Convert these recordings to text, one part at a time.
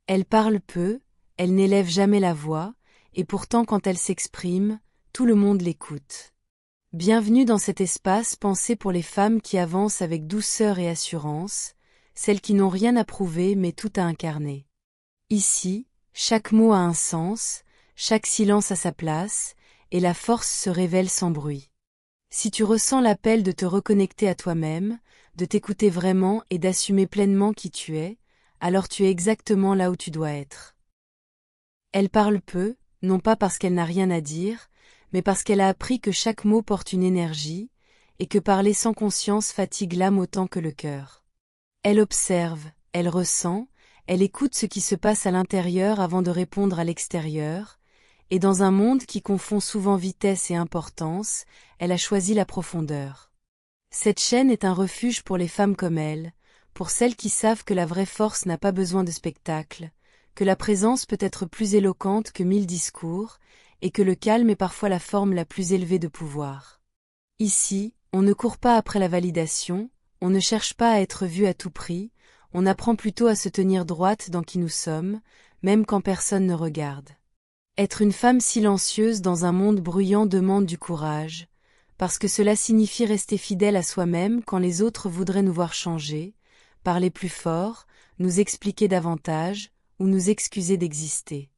Elle parle peu, elle n'élève jamais la voix, et pourtant quand elle s'exprime, tout le monde l'écoute. Bienvenue dans cet espace pensé pour les femmes qui avancent avec douceur et assurance, celles qui n'ont rien à prouver mais tout à incarner. Ici, chaque mot a un sens, chaque silence a sa place, et la force se révèle sans bruit. Si tu ressens l'appel de te reconnecter à toi-même, de t'écouter vraiment et d'assumer pleinement qui tu es, alors tu es exactement là où tu dois être. Elle parle peu, non pas parce qu'elle n'a rien à dire, mais parce qu'elle a appris que chaque mot porte une énergie, et que parler sans conscience fatigue l'âme autant que le cœur. Elle observe, elle ressent, elle écoute ce qui se passe à l'intérieur avant de répondre à l'extérieur, et dans un monde qui confond souvent vitesse et importance, elle a choisi la profondeur. Cette chaîne est un refuge pour les femmes comme elle, pour celles qui savent que la vraie force n'a pas besoin de spectacle, que la présence peut être plus éloquente que 1000 discours, et que le calme est parfois la forme la plus élevée de pouvoir. Ici, on ne court pas après la validation, on ne cherche pas à être vu à tout prix, on apprend plutôt à se tenir droite dans qui nous sommes, même quand personne ne regarde. Être une femme silencieuse dans un monde bruyant demande du courage, parce que cela signifie rester fidèle à soi-même quand les autres voudraient nous voir changer, parler plus fort, nous expliquer davantage, ou nous excuser d'exister.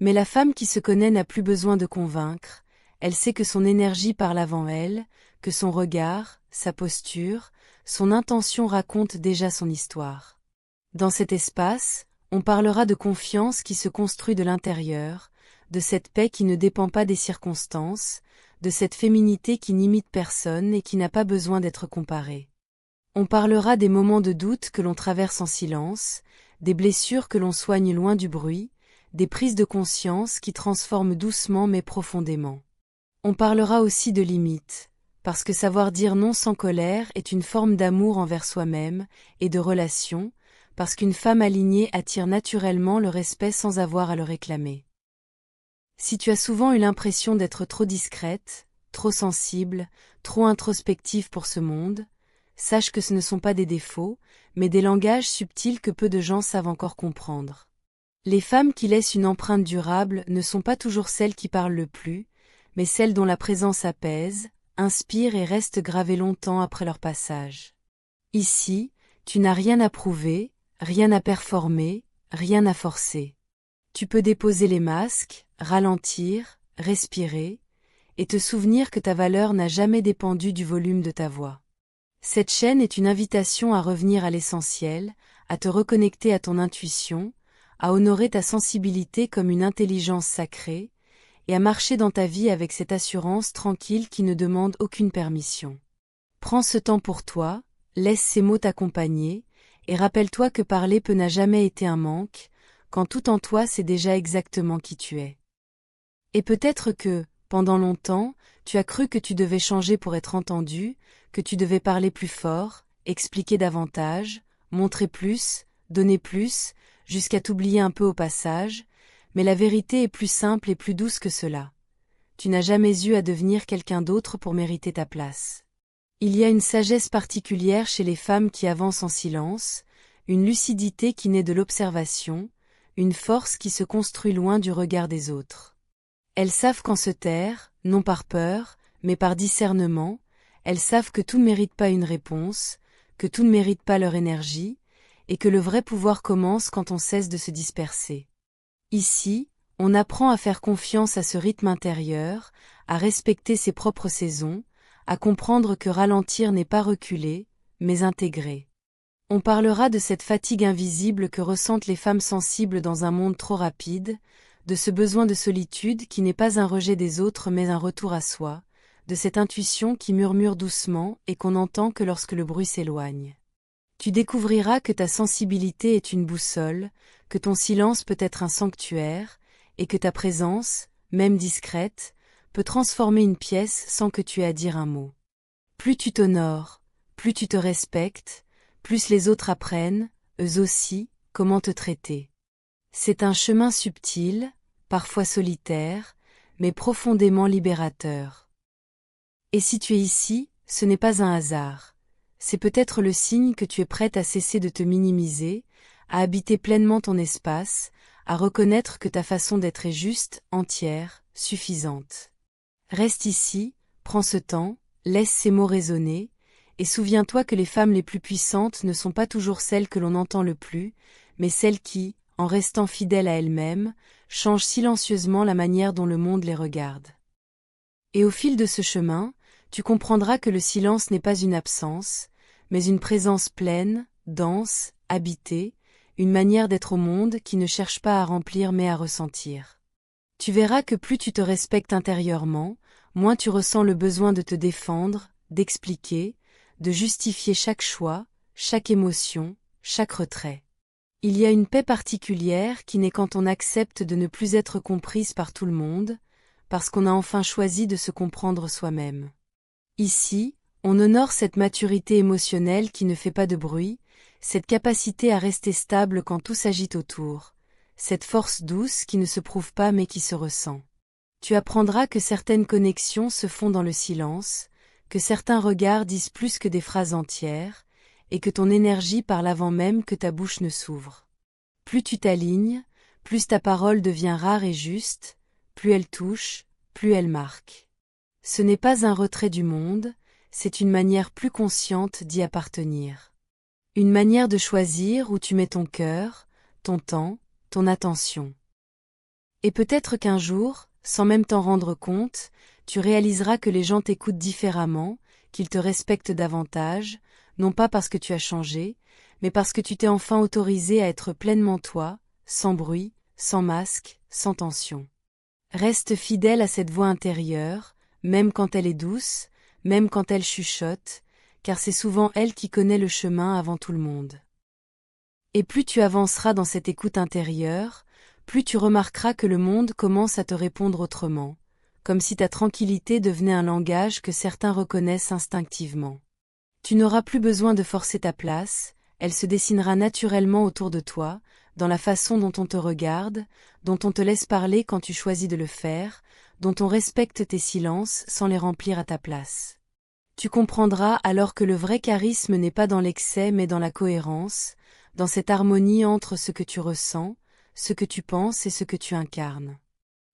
Mais la femme qui se connaît n'a plus besoin de convaincre, elle sait que son énergie parle avant elle, que son regard, sa posture, son intention racontent déjà son histoire. Dans cet espace, on parlera de confiance qui se construit de l'intérieur, de cette paix qui ne dépend pas des circonstances, de cette féminité qui n'imite personne et qui n'a pas besoin d'être comparée. On parlera des moments de doute que l'on traverse en silence, des blessures que l'on soigne loin du bruit, des prises de conscience qui transforment doucement mais profondément. On parlera aussi de limites, parce que savoir dire non sans colère est une forme d'amour envers soi-même, et de relation, parce qu'une femme alignée attire naturellement le respect sans avoir à le réclamer. Si tu as souvent eu l'impression d'être trop discrète, trop sensible, trop introspective pour ce monde, sache que ce ne sont pas des défauts, mais des langages subtils que peu de gens savent encore comprendre. Les femmes qui laissent une empreinte durable ne sont pas toujours celles qui parlent le plus, mais celles dont la présence apaise, inspire et reste gravée longtemps après leur passage. Ici, tu n'as rien à prouver, rien à performer, rien à forcer. Tu peux déposer les masques, ralentir, respirer, et te souvenir que ta valeur n'a jamais dépendu du volume de ta voix. Cette chaîne est une invitation à revenir à l'essentiel, à te reconnecter à ton intuition, à honorer ta sensibilité comme une intelligence sacrée, et à marcher dans ta vie avec cette assurance tranquille qui ne demande aucune permission. Prends ce temps pour toi, laisse ces mots t'accompagner, et rappelle-toi que parler peu n'a jamais été un manque, quand tout en toi c'est déjà exactement qui tu es. Et peut-être que, pendant longtemps, tu as cru que tu devais changer pour être entendu, que tu devais parler plus fort, expliquer davantage, montrer plus, donner plus, jusqu'à t'oublier un peu au passage, mais la vérité est plus simple et plus douce que cela. Tu n'as jamais eu à devenir quelqu'un d'autre pour mériter ta place. Il y a une sagesse particulière chez les femmes qui avancent en silence, une lucidité qui naît de l'observation, une force qui se construit loin du regard des autres. Elles savent quand se taire, non par peur, mais par discernement, elles savent que tout ne mérite pas une réponse, que tout ne mérite pas leur énergie, et que le vrai pouvoir commence quand on cesse de se disperser. Ici, on apprend à faire confiance à ce rythme intérieur, à respecter ses propres saisons, à comprendre que ralentir n'est pas reculer, mais intégrer. On parlera de cette fatigue invisible que ressentent les femmes sensibles dans un monde trop rapide, de ce besoin de solitude qui n'est pas un rejet des autres mais un retour à soi, de cette intuition qui murmure doucement et qu'on n'entend que lorsque le bruit s'éloigne. Tu découvriras que ta sensibilité est une boussole, que ton silence peut être un sanctuaire, et que ta présence, même discrète, peut transformer une pièce sans que tu aies à dire un mot. Plus tu t'honores, plus tu te respectes, plus les autres apprennent, eux aussi, comment te traiter. C'est un chemin subtil, parfois solitaire, mais profondément libérateur. Et si tu es ici, ce n'est pas un hasard. C'est peut-être le signe que tu es prête à cesser de te minimiser, à habiter pleinement ton espace, à reconnaître que ta façon d'être est juste, entière, suffisante. Reste ici, prends ce temps, laisse ces mots résonner, et souviens-toi que les femmes les plus puissantes ne sont pas toujours celles que l'on entend le plus, mais celles qui, en restant fidèles à elles-mêmes, changent silencieusement la manière dont le monde les regarde. Et au fil de ce chemin, tu comprendras que le silence n'est pas une absence, mais une présence pleine, dense, habitée, une manière d'être au monde qui ne cherche pas à remplir mais à ressentir. Tu verras que plus tu te respectes intérieurement, moins tu ressens le besoin de te défendre, d'expliquer, de justifier chaque choix, chaque émotion, chaque retrait. Il y a une paix particulière qui naît quand on accepte de ne plus être comprise par tout le monde, parce qu'on a enfin choisi de se comprendre soi-même. Ici, on honore cette maturité émotionnelle qui ne fait pas de bruit, cette capacité à rester stable quand tout s'agite autour, cette force douce qui ne se prouve pas mais qui se ressent. Tu apprendras que certaines connexions se font dans le silence, que certains regards disent plus que des phrases entières, et que ton énergie parle avant même que ta bouche ne s'ouvre. Plus tu t'alignes, plus ta parole devient rare et juste, plus elle touche, plus elle marque. Ce n'est pas un retrait du monde, c'est une manière plus consciente d'y appartenir. Une manière de choisir où tu mets ton cœur, ton temps, ton attention. Et peut-être qu'un jour, sans même t'en rendre compte, tu réaliseras que les gens t'écoutent différemment, qu'ils te respectent davantage, non pas parce que tu as changé, mais parce que tu t'es enfin autorisé à être pleinement toi, sans bruit, sans masque, sans tension. Reste fidèle à cette voix intérieure, même quand elle est douce, même quand elle chuchote, car c'est souvent elle qui connaît le chemin avant tout le monde. Et plus tu avanceras dans cette écoute intérieure, plus tu remarqueras que le monde commence à te répondre autrement, comme si ta tranquillité devenait un langage que certains reconnaissent instinctivement. Tu n'auras plus besoin de forcer ta place, elle se dessinera naturellement autour de toi, dans la façon dont on te regarde, dont on te laisse parler quand tu choisis de le faire, dont on respecte tes silences sans les remplir à ta place. Tu comprendras alors que le vrai charisme n'est pas dans l'excès mais dans la cohérence, dans cette harmonie entre ce que tu ressens, ce que tu penses et ce que tu incarnes.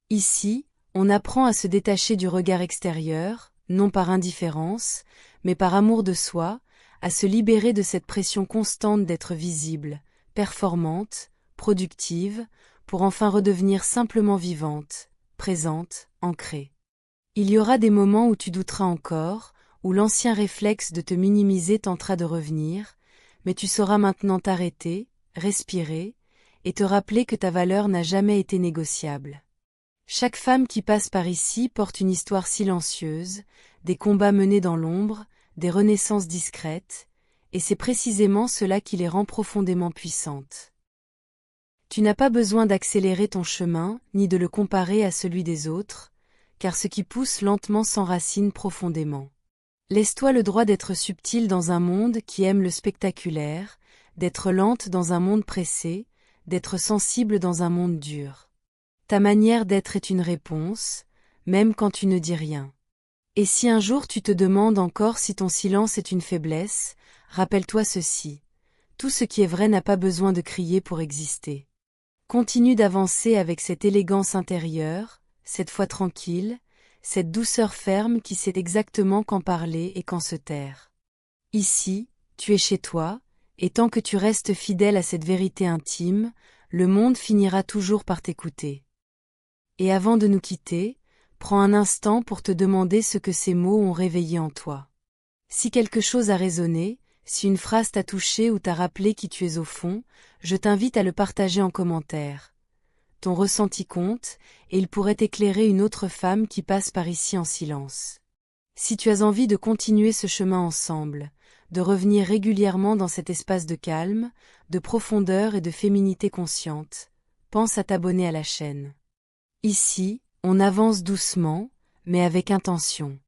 Ici, on apprend à se détacher du regard extérieur, non par indifférence, mais par amour de soi, à se libérer de cette pression constante d'être visible, performante, productive, pour enfin redevenir simplement vivante, présente, ancrée. Il y aura des moments où tu douteras encore, où l'ancien réflexe de te minimiser tentera de revenir, mais tu sauras maintenant t'arrêter, respirer, et te rappeler que ta valeur n'a jamais été négociable. Chaque femme qui passe par ici porte une histoire silencieuse, des combats menés dans l'ombre, des renaissances discrètes, et c'est précisément cela qui les rend profondément puissantes. Tu n'as pas besoin d'accélérer ton chemin, ni de le comparer à celui des autres, car ce qui pousse lentement s'enracine profondément. Laisse-toi le droit d'être subtil dans un monde qui aime le spectaculaire, d'être lente dans un monde pressé, d'être sensible dans un monde dur. Ta manière d'être est une réponse, même quand tu ne dis rien. Et si un jour tu te demandes encore si ton silence est une faiblesse, rappelle-toi ceci. Tout ce qui est vrai n'a pas besoin de crier pour exister. Continue d'avancer avec cette élégance intérieure, cette foi tranquille, cette douceur ferme qui sait exactement quand parler et quand se taire. Ici, tu es chez toi, et tant que tu restes fidèle à cette vérité intime, le monde finira toujours par t'écouter. Et avant de nous quitter, prends un instant pour te demander ce que ces mots ont réveillé en toi. Si quelque chose a résonné, si une phrase t'a touché ou t'a rappelé qui tu es au fond, je t'invite à le partager en commentaire. Ton ressenti compte, et il pourrait éclairer une autre femme qui passe par ici en silence. Si tu as envie de continuer ce chemin ensemble, de revenir régulièrement dans cet espace de calme, de profondeur et de féminité consciente, pense à t'abonner à la chaîne. Ici, on avance doucement, mais avec intention.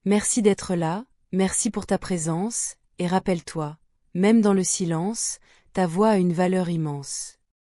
Merci d'être là, merci pour ta présence, et rappelle-toi, même dans le silence, ta voix a une valeur immense.